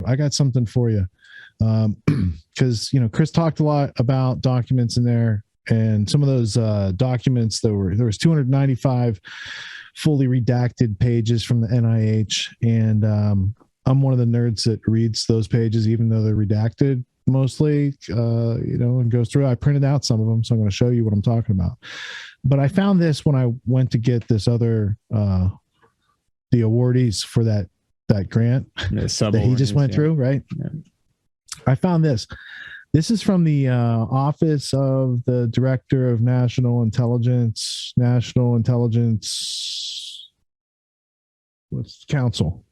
I got something for you. Because, Chris talked a lot about documents in there, and some of those documents there was 295 fully redacted pages from the NIH. And I'm one of the nerds that reads those pages, even though they're redacted mostly, and goes through. I printed out some of them, so I'm going to show you what I'm talking about. But I found this when I went to get this other, the awardees for that grant that he just went through, right? Yeah. I found this. This is from the Office of the Director of National Intelligence Council.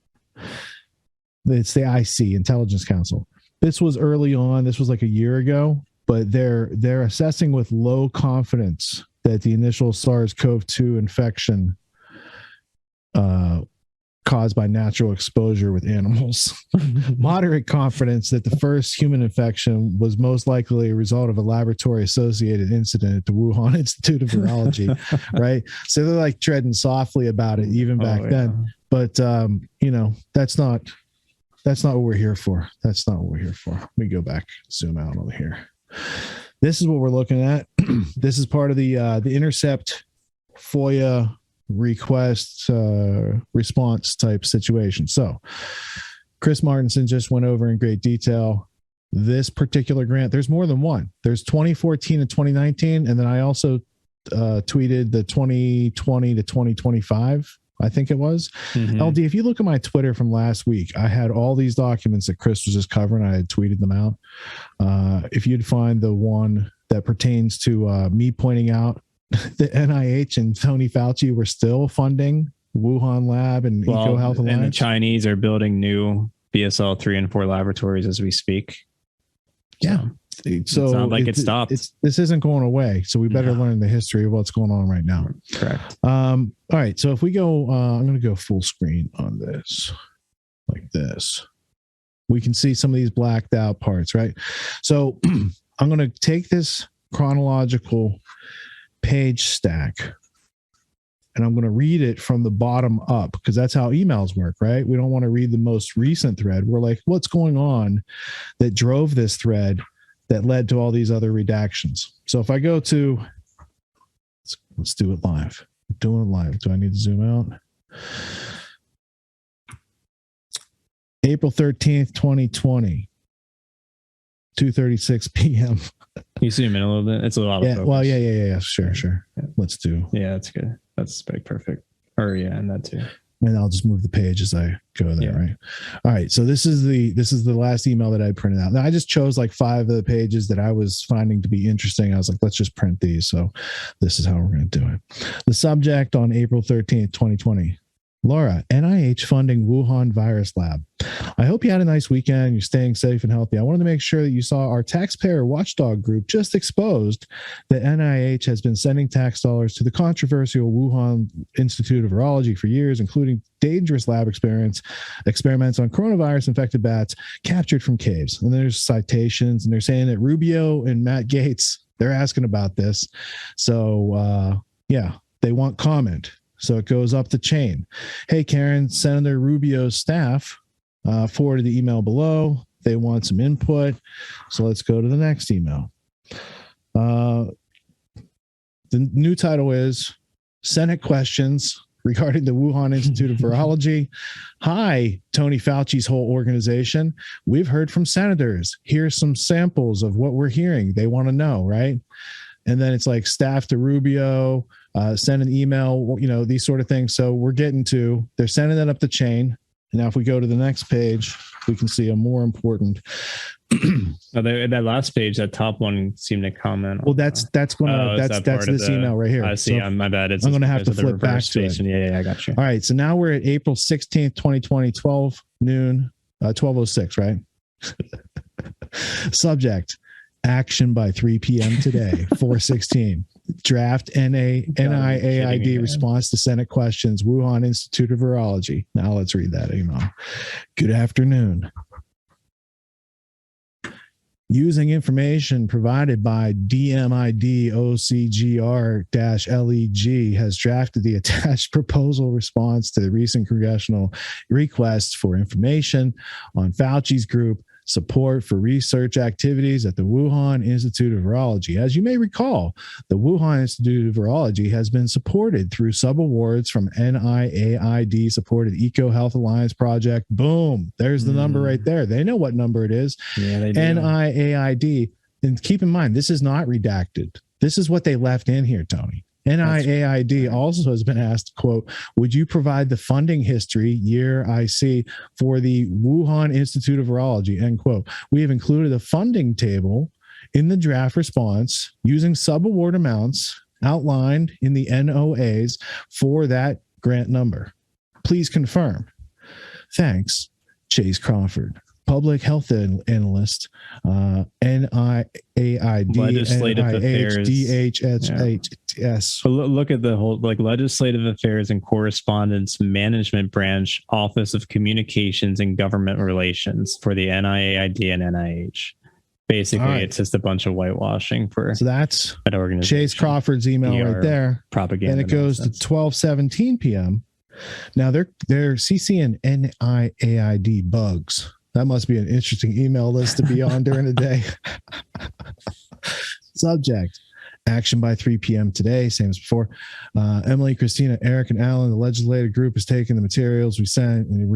It's the IC, Intelligence Council. This was early on. This was like a year ago, but they're assessing with low confidence that the initial SARS-CoV-2 infection caused by natural exposure with animals. Moderate confidence that the first human infection was most likely a result of a laboratory-associated incident at the Wuhan Institute of Virology, right? So they're like treading softly about it even back then. But, that's not what we're here for. That's not what we're here for. Let me go back, zoom out over here. This is what we're looking at. This is part of the Intercept FOIA request response type situation. So Chris Martenson just went over in great detail this particular grant. There's more than one. There's 2014 and 2019, and then I also tweeted the 2020 to 2025, I think it was. LD, if you look at my Twitter from last week, I had all these documents that Chris was just covering. I had tweeted them out. If you'd find the one that pertains to me pointing out the NIH and Tony Fauci were still funding Wuhan Lab and EcoHealth Alliance. And the Chinese are building new BSL 3 and 4 laboratories as we speak. Yeah. So it's not like it stopped. This isn't going away. So we better learn the history of what's going on right now. Correct. All right. So if we go, I'm going to go full screen on this like this. We can see some of these blacked out parts, right? So I'm going to take this chronological page stack and I'm going to read it from the bottom up because that's how emails work, right? We don't want to read the most recent thread. We're like, what's going on that drove this thread that led to all these other redactions? So if I go to, let's do it live. Doing it live. Do I need to zoom out? April 13th, 2020, 2:36 p.m. You zoom in a little bit. It's a lot of focus. Well, yeah. Sure. Yeah. Let's do. Yeah, that's good. That's perfect. And that too. And I'll just move the page as I go there, right? All right. So this is the last email that I printed out. Now I just chose like 5 of the pages that I was finding to be interesting. I was like, let's just print these. So this is how we're going to do it. The subject on April 13th, 2020. Laura, NIH funding Wuhan virus lab. I hope you had a nice weekend. You're staying safe and healthy. I wanted to make sure that you saw our taxpayer watchdog group just exposed that NIH has been sending tax dollars to the controversial Wuhan Institute of Virology for years, including dangerous lab experiments on coronavirus infected bats captured from caves. And there's citations, and they're saying that Rubio and Matt Gaetz, they're asking about this. So they want comment. So it goes up the chain. Hey, Karen, Senator Rubio's staff forwarded the email below. They want some input. So let's go to the next email. The new title is Senate Questions Regarding the Wuhan Institute of Virology. Hi, Tony Fauci's whole organization. We've heard from senators. Here's some samples of what we're hearing. They want to know, right? And then it's like staff to Rubio, send an email, these sort of things. So we're getting to, they're sending that up the chain. And now if we go to the next page, we can see a more important. That last page, that top one seemed to comment. Well, that's this email right here. I see. So my bad. I'm going to have to flip back to it. Yeah, I got you. All right. So now we're at April 16th, 2020, 12 noon, 12:06, right? Subject. Action by 3 p.m. today, 4/16. Draft NIAID response to Senate questions, Wuhan Institute of Virology. Now let's read that email. Good afternoon. using information provided by DMID OCGR-LEG, has drafted the attached proposal response to the recent congressional requests for information on Fauci's group support for research activities at the Wuhan Institute of Virology. As you may recall, the Wuhan Institute of Virology has been supported through subawards from NIAID supported Eco Health Alliance project. Boom. There's the number right there. They know what number it is. Yeah, they do. NIAID. And keep in mind, this is not redacted. This is what they left in here, Tony. NIAID also has been asked, quote, would you provide the funding history, year IC, for the Wuhan Institute of Virology, end quote. We have included a funding table in the draft response using subaward amounts outlined in the NOAs for that grant number. Please confirm. Thanks, Chase Crawford, public health analyst, NIAID, legislative affairs, DHHS. Look at the whole, like, legislative affairs and correspondence management branch, Office of Communications and Government Relations for the NIAID and NIH. Basically, right. It's just a bunch of whitewashing for so that's an organization. Chase Crawford's email right there. Propaganda, and it goes to 12:17 p.m. Now they're CC and NIAID bugs. That must be an interesting email list to be on during the day. Subject: action by 3 p.m. today, same as before. Emily, Christina, Eric, and Alan, the legislative group has taken the materials we sent and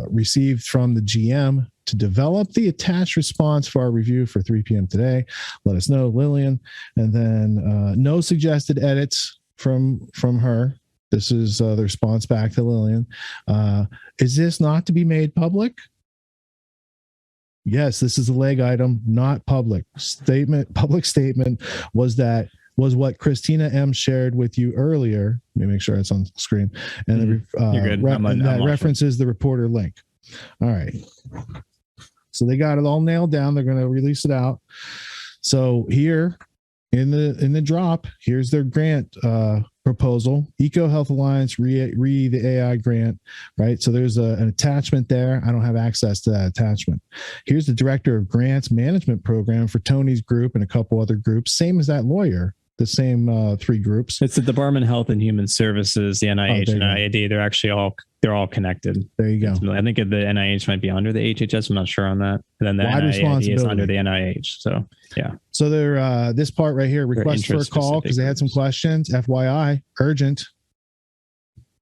received from the GM to develop the attached response for our review for 3 p.m. today. Let us know, Lillian. And then no suggested edits from her. This is the response back to Lillian. Is this not to be made public? Yes, this is a leg item, not public statement. Public statement was what Christina M shared with you earlier. Let me make sure it's on screen. And that references the reporter link. All right. So they got it all nailed down. They're going to release it out. So here in the drop, here's their grant proposal, Eco Health Alliance, the AI grant, right? So there's an attachment there. I don't have access to that attachment. Here's the director of grants management program for Tony's group and a couple other groups, same as that lawyer, the same three groups. It's the Department of Health and Human Services, the NIH and NIAID. They're actually they're all connected. There you go. I think the NIH might be under the HHS. I'm not sure on that. And then the NIAID is under the NIH. So yeah. So they're this part right here, request for a call because they had some questions. FYI, urgent.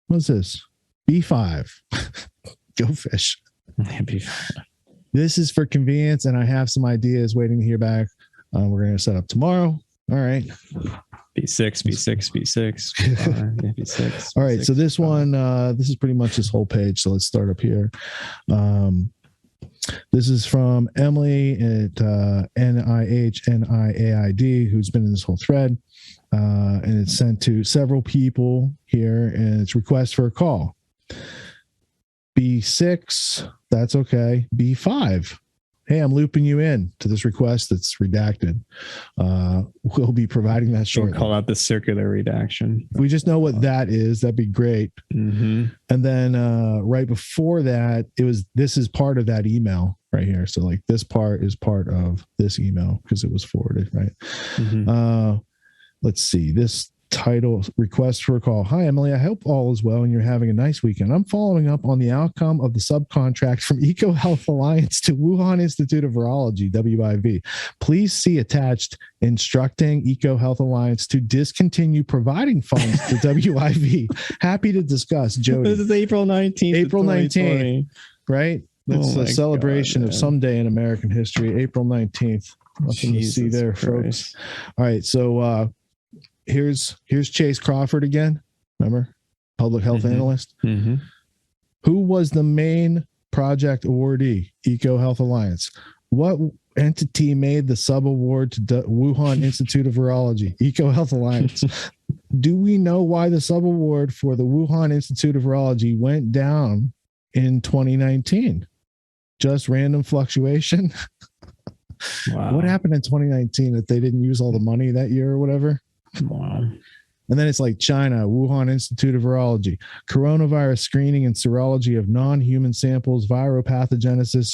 What's this? B5. Go fish. This is for convenience, and I have some ideas waiting to hear back. We're going to set up tomorrow. All right. B6. B6. All right. So this one, this is pretty much this whole page. So let's start up here. This is from Emily at NIH, NIAID, who's been in this whole thread. And it's sent to several people here, and it's request for a call. B6, that's okay. B5. Hey, I'm looping you in to this request that's redacted. We'll be providing that shortly. Call out the circular redaction. If we just know what that is, that'd be great. Mm-hmm. And then right before that, this is part of that email right here. So like this part is part of this email because it was forwarded, right? Mm-hmm. Let's see. This title, request for a call. Hi, Emily. I hope all is well and you're having a nice weekend. I'm following up on the outcome of the subcontract from Eco Health Alliance to Wuhan Institute of Virology, WIV. Please see attached instructing Eco Health Alliance to discontinue providing funds to WIV. Happy to discuss, Jody. This is April 19th. April 19th, right? That's a celebration of someday in American history. April 19th. Nothing to see there, folks. All right. So, here's Chase Crawford again. Remember, public health analyst. Mm-hmm. Who was the main project awardee? Eco Health Alliance. What entity made the subaward to Wuhan Institute of Virology? Eco Health Alliance. Do we know why the subaward for the Wuhan Institute of Virology went down in 2019? Just random fluctuation? Wow. What happened in 2019 that they didn't use all the money that year or whatever? Wow. And then it's like China, Wuhan Institute of Virology, coronavirus screening and serology of non-human samples, viropathogenesis,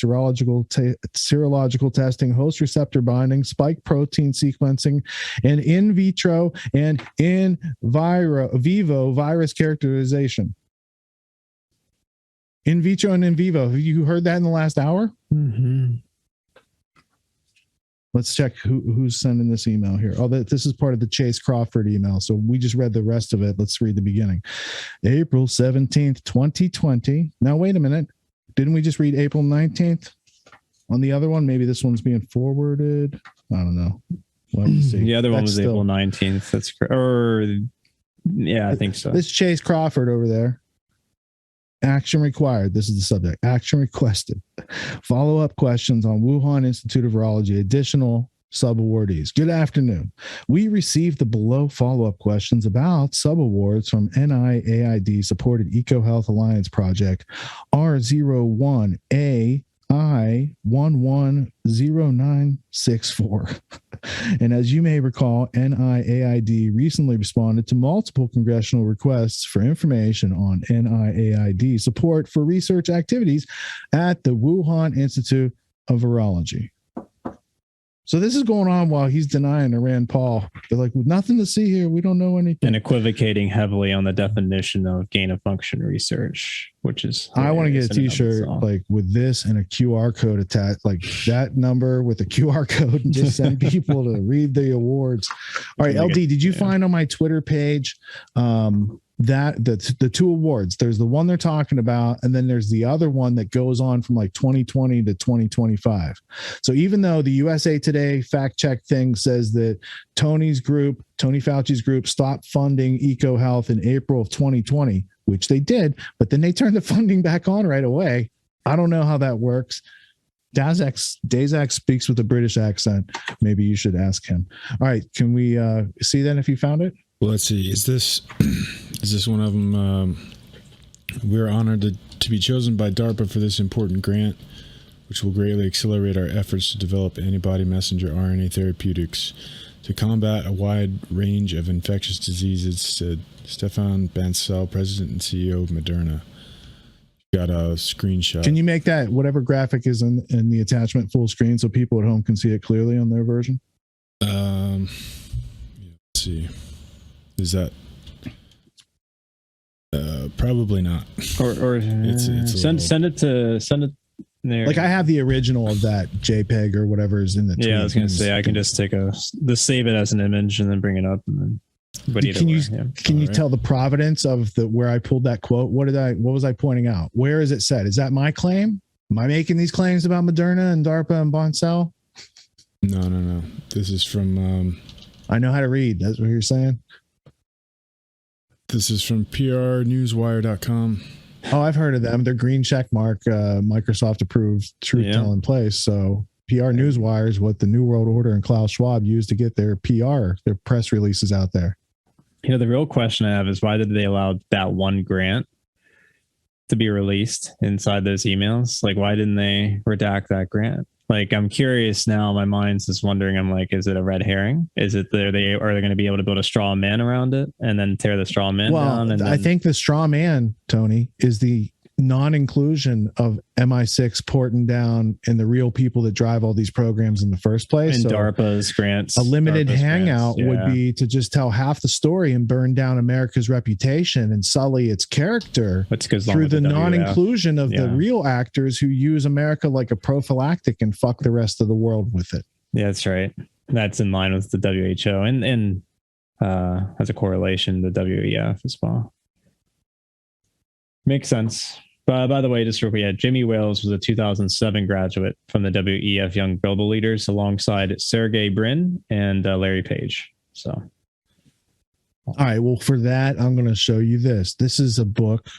serological testing, host receptor binding, spike protein sequencing, and in vitro and in vivo virus characterization. In vitro and in vivo. Have you heard that in the last hour? Mm-hmm. Let's check who's sending this email here. Oh, this is part of the Chase Crawford email. So we just read the rest of it. Let's read the beginning. April 17th, 2020. Now, wait a minute. Didn't we just read April 19th on the other one? Maybe this one's being forwarded. I don't know. We'll have to see. The other one was April 19th. That's correct. Or, yeah, I think so. This Chase Crawford over there. Action required. This is the subject. Action requested. Follow-up questions on Wuhan Institute of Virology. Additional subawardees. Good afternoon. We received the below follow-up questions about subawards from NIAID supported EcoHealth Alliance Project R01AI110964. And as you may recall, NIAID recently responded to multiple congressional requests for information on NIAID support for research activities at the Wuhan Institute of Virology. So this is going on while he's denying to Rand Paul. They're like, nothing to see here. We don't know anything. And equivocating heavily on the definition of gain of function research, which is... I want to get a t-shirt like with this and a QR code attached, like that number with a QR code, and just send people to read the awards. All right, LD, did you find on my Twitter page that the two awards? There's the one they're talking about, and then there's the other one that goes on from like 2020 to 2025. So even though the USA Today fact check thing says that Tony Fauci's group stopped funding EcoHealth in April of 2020, which they did, but then they turned the funding back on right away. I don't know how that works. Dazak speaks with a British accent. Maybe you should ask him. All right, can we see then if you found it? Well, let's see. Is this one of them? We're honored to be chosen by DARPA for this important grant, which will greatly accelerate our efforts to develop antibody messenger RNA therapeutics to combat a wide range of infectious diseases, said Stefan Bancel, President and CEO of Moderna. Got a screenshot. Can you make that, whatever graphic is in the attachment, full screen so people at home can see it clearly on their version? Let's see. Is that probably not? Or send it there. Like I have the original of that JPEG or whatever is in the tweet. Yeah, I was gonna say I can just save it as an image and then bring it up and then. But can you tell the providence of where I pulled that quote? What was I pointing out? Where is it said? Is that my claim? Am I making these claims about Moderna and DARPA and Bancel? No. This is from. I know how to read. That's what you're saying. This is from prnewswire.com. Oh, I've heard of them. They're green check mark, Microsoft approved truth telling place. So PR Newswire is what the New World Order and Klaus Schwab use to get their PR, their press releases out there. You know, the real question I have is why did they allow that one grant to be released inside those emails? Like, why didn't they redact that grant? Like, I'm curious now. My mind's just wondering. I'm like, is it a red herring? Is it are they going to be able to build a straw man around it and then tear the straw man down? And I think the straw man, Tony, is the non-inclusion of MI6 porting down and the real people that drive all these programs in the first place. And so DARPA's grants. A limited hangout grants, would be to just tell half the story and burn down America's reputation and sully its character through the non-inclusion of the real actors who use America like a prophylactic and fuck the rest of the world with it. Yeah, that's right. That's in line with the WHO and has a correlation to WEF as well. Makes sense. By the way, just real quick, Jimmy Wales was a 2007 graduate from the WEF Young Global Leaders alongside Sergey Brin and Larry Page. So, all right. Well, for that, I'm going to show you this. This is a book.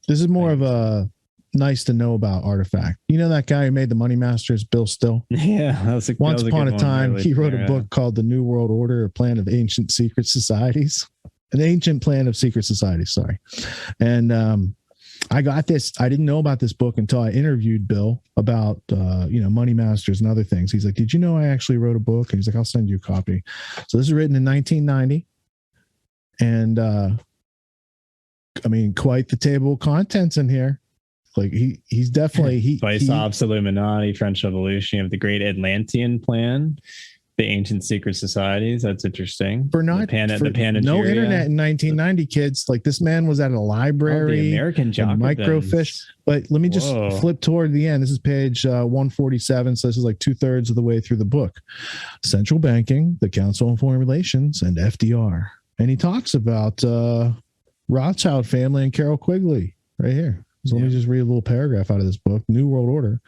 This is more of a nice to know about artifact. You know that guy who made the Money Masters, Bill Still? Yeah. Once upon a time, he wrote a book called The New World Order, a Plan of Ancient Secret Societies. An ancient plan of secret societies. Sorry. And I got this. I didn't know about this book until I interviewed Bill about, Money Masters and other things. He's like, did you know I actually wrote a book? And he's like, I'll send you a copy. So this is written in 1990. And I mean, quite the table of contents in here. Like he's definitely Weissaup's Illuminati, French Revolution. You have the Great Atlantean Plan, the Ancient Secret Societies. That's interesting. For not the Panageria. No internet in 1990, kids. Like this man was at a library. The American Jacobins. Microfiche. But let me just flip toward the end. This is page 147. So this is like 2/3 of the way through the book. Central banking, the Council on Foreign Relations, and FDR. And he talks about Rothschild family and Carroll Quigley right here. So let me just read a little paragraph out of this book, New World Order.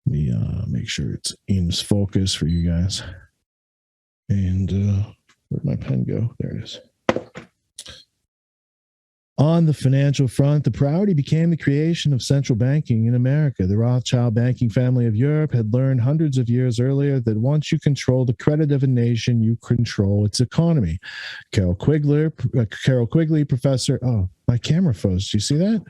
Let me make sure it's in focus for you guys. And where'd my pen go? There it is. On the financial front, the priority became the creation of central banking in America. The Rothschild banking family of Europe had learned hundreds of years earlier that once you control the credit of a nation, you control its economy. Carroll Quigley, professor. Oh, my camera froze. Do you see that?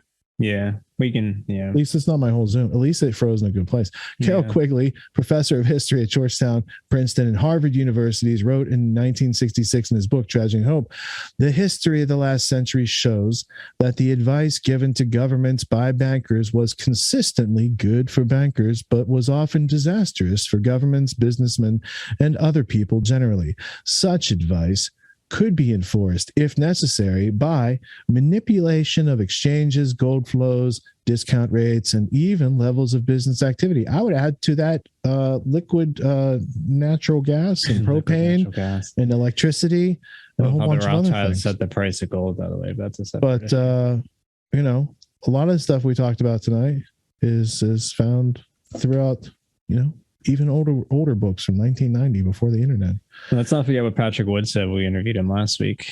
Yeah, we can. Yeah. At least it's not my whole Zoom. At least it froze in a good place. Carroll Quigley, professor of history at Georgetown, Princeton, and Harvard Universities, wrote in 1966 in his book, Tragic Hope, the history of the last century shows that the advice given to governments by bankers was consistently good for bankers, but was often disastrous for governments, businessmen, and other people generally. Such advice could be enforced, if necessary, by manipulation of exchanges, gold flows, discount rates, and even levels of business activity. I would add to that liquid natural gas and propane and electricity and a whole bunch of other things. Set the price of gold, by the way. That's a separate issue. You know, a lot of the stuff we talked about tonight is found throughout, you know, even older books from 1990 before the internet. Let's not forget what Patrick Wood said when we interviewed him last week.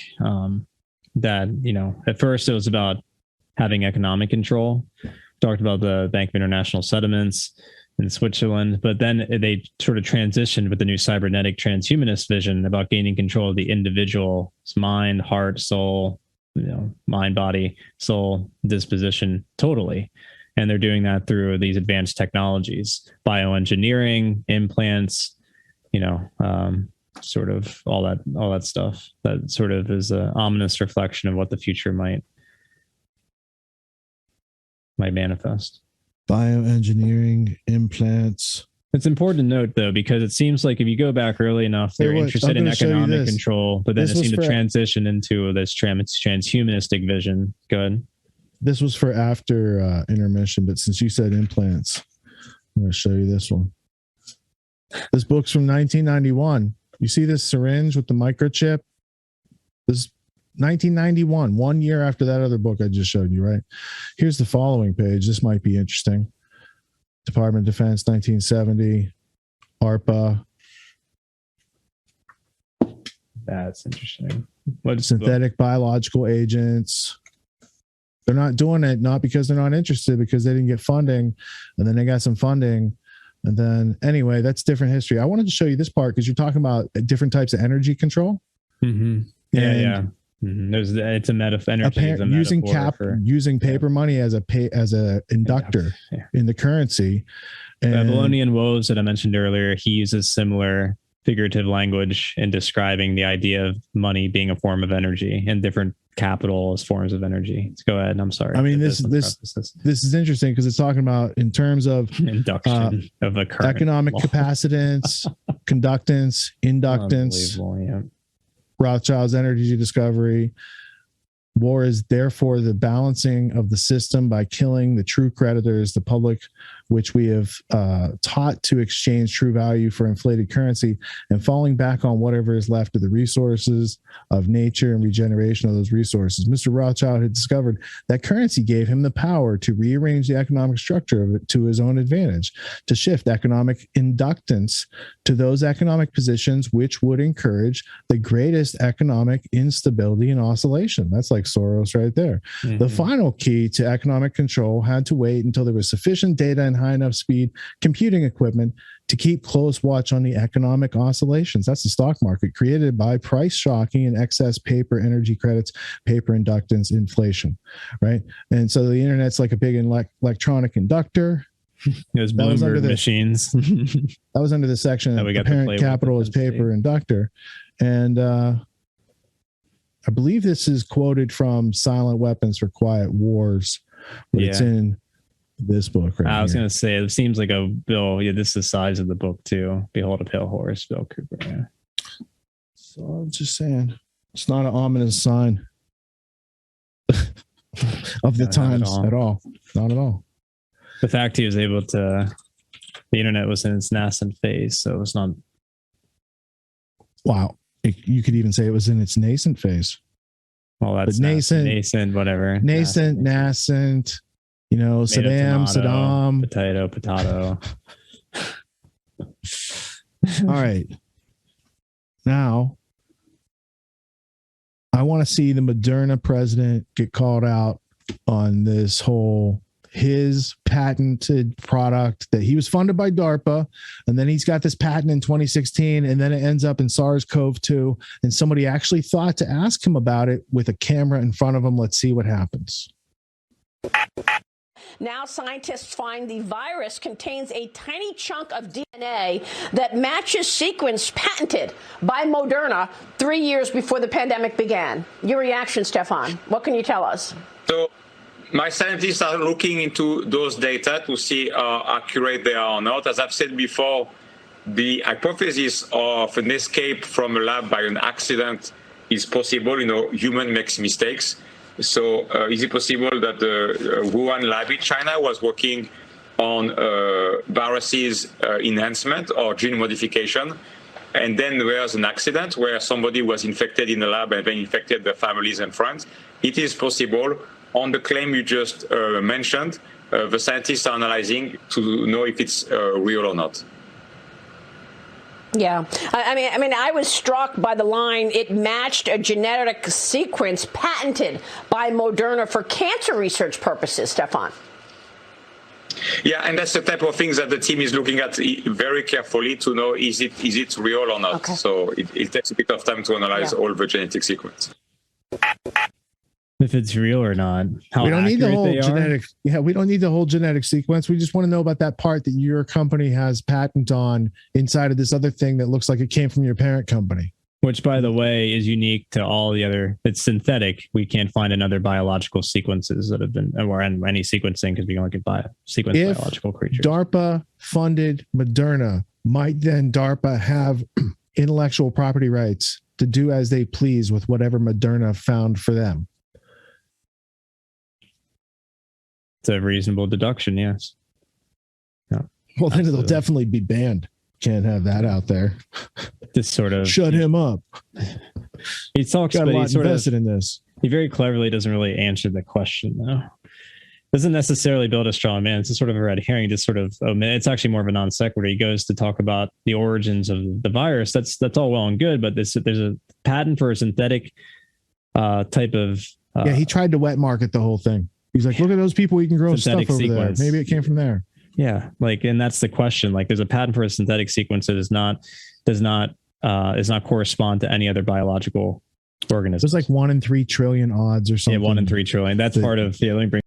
That, you know, at first it was about having economic control. Talked about the Bank of International Settlements in Switzerland, but then they sort of transitioned with the new cybernetic transhumanist vision about gaining control of the individual's mind, heart, soul, you know, mind, body, soul, disposition totally. And they're doing that through these advanced technologies, bioengineering, implants, you know, sort of all that stuff. That sort of is an ominous reflection of what the future might manifest. Bioengineering, implants. It's important to note, though, because it seems like if you go back early enough, they're interested in economic control, but then it seemed to transition into this transhumanistic vision. Go ahead. This was for after intermission, but since you said implants, I'm going to show you this one. This book's from 1991. You see this syringe with the microchip? This is 1991, 1 year after that other book I just showed you, right? Here's the following page. This might be interesting. Department of Defense, 1970, ARPA. That's interesting. What synthetic biological agents. They're not doing it, not because they're not interested, because they didn't get funding, and then they got some funding. And then anyway, that's different history. I wanted to show you this part because you're talking about different types of energy control. Mm-hmm. Yeah. Mm-hmm. It's a metaphor. Using paper money as a inductor in the currency. And Babylonian Woes that I mentioned earlier, he uses similar figurative language in describing the idea of money being a form of energy and different capital as forms of energy. Let's go ahead. I'm sorry. I mean, this is interesting because it's talking about in terms of induction of a current economic capacitance, conductance, inductance, Rothschild's energy discovery. War is therefore the balancing of the system by killing the true creditors, the public, which we have taught to exchange true value for inflated currency, and falling back on whatever is left of the resources of nature and regeneration of those resources. Mr. Rothschild had discovered that currency gave him the power to rearrange the economic structure of it to his own advantage, to shift economic inductance to those economic positions which would encourage the greatest economic instability and oscillation. That's like Soros right there. Mm-hmm. The final key to economic control had to wait until there was sufficient data and high enough speed computing equipment to keep close watch on the economic oscillations. That's the stock market, created by price shocking and excess paper energy credits, paper inductance, inflation, right? And so the internet's like a big electronic inductor. Those Bloomberg machines. That was under the section of parent capital is paper inductor. And I believe this is quoted from Silent Weapons for Quiet Wars, but it's in this book right I was here. going to say, it seems like a Bill. Yeah, this is the size of the book too. Behold a Pale Horse, Bill Cooper. Yeah. So I'm just saying, it's not an ominous sign of the times at all. Not at all. The fact he was able to, the internet was in its nascent phase, so it was not. Wow. You could even say it was in its nascent phase. Well, that's nascent, whatever. Nascent, you know, Saddam. Potato. All right. Now, I want to see the Moderna president get called out on this whole, his patented product that he was funded by DARPA, and then he's got this patent in 2016, and then it ends up in SARS-CoV-2, and somebody actually thought to ask him about it with a camera in front of him. Let's see what happens. Now scientists find the virus contains a tiny chunk of DNA that matches sequence patented by Moderna 3 years before the pandemic began. Your reaction, Stefan? What can you tell us? So my scientists are looking into those data to see how accurate they are or not. As I've said before, the hypothesis of an escape from a lab by an accident is possible. You know, human makes mistakes. So is it possible that the Wuhan lab in China was working on viruses enhancement or gene modification, and then there was an accident where somebody was infected in the lab and then infected their families and friends? It is possible. On the claim you just mentioned, the scientists are analyzing to know if it's real or not. Yeah, I mean, I was struck by the line, it matched a genetic sequence patented by Moderna for cancer research purposes, Stefan. Yeah, and that's the type of things that the team is looking at very carefully to know is it real or not. Okay. So it takes a bit of time to analyze all the genetic sequence. If it's real or not. We don't need the whole genetic. Yeah, we don't need the whole genetic sequence. We just want to know about that part that your company has patent on inside of this other thing that looks like it came from your parent company. Which, by the way, is unique to all the other. It's synthetic. We can't find another biological sequences that have been, or any sequencing, because we can only sequence biological creatures. DARPA funded Moderna, might then DARPA have intellectual property rights to do as they please with whatever Moderna found for them? It's a reasonable deduction, yes. Yeah. Well, then it'll definitely be banned. Can't have that out there. This sort of shut him up. He talks, but he's sort of in this. He very cleverly doesn't really answer the question, though. Doesn't necessarily build a straw man. It's a sort of a red herring. Just sort of it's actually more of a non sequitur. He goes to talk about the origins of the virus. That's all well and good, but there's a patent for a synthetic type of. Yeah, he tried to wet market the whole thing. He's like, look at those people, you can grow stuff over sequence. There. Maybe it came from there. Yeah, and that's the question. There's a patent for a synthetic sequence that does not correspond to any other biological organism. It's like 1 in 3 trillion odds or something. Yeah, 1 in 3 trillion. That's part of. Yeah, let me bring